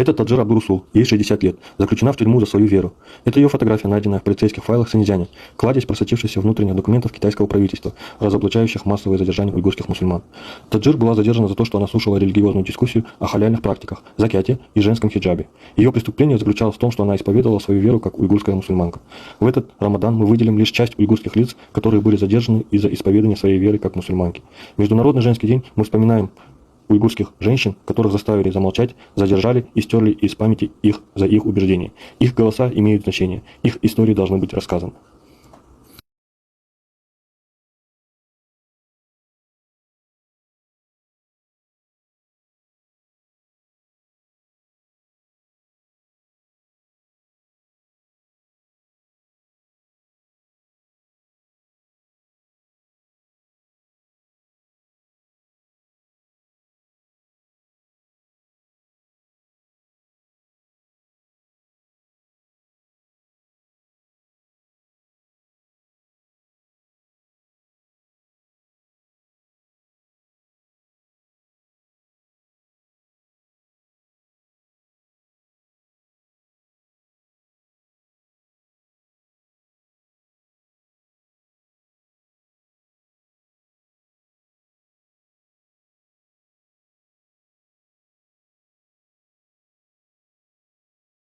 Это Таджир Абдурусул, ей 60 лет, заключена в тюрьму за свою веру. Это ее фотография, найденная в полицейских файлах Синьцзяня, кладезь просочившихся внутренних документов китайского правительства, разоблачающих массовые задержания уйгурских мусульман. Таджир была задержана за то, что она слушала религиозную дискуссию о халяльных практиках, закяте и женском хиджабе. Ее преступление заключалось в том, что она исповедовала свою веру как уйгурская мусульманка. В этот Рамадан мы выделим лишь часть уйгурских лиц, которые были задержаны из-за исповедания своей веры как мусульманки. В Международный женский день мы вспоминаем уйгурских женщин, которых заставили замолчать, задержали и стерли из памяти их за их убеждения. Их голоса имеют значение, их истории должны быть рассказаны.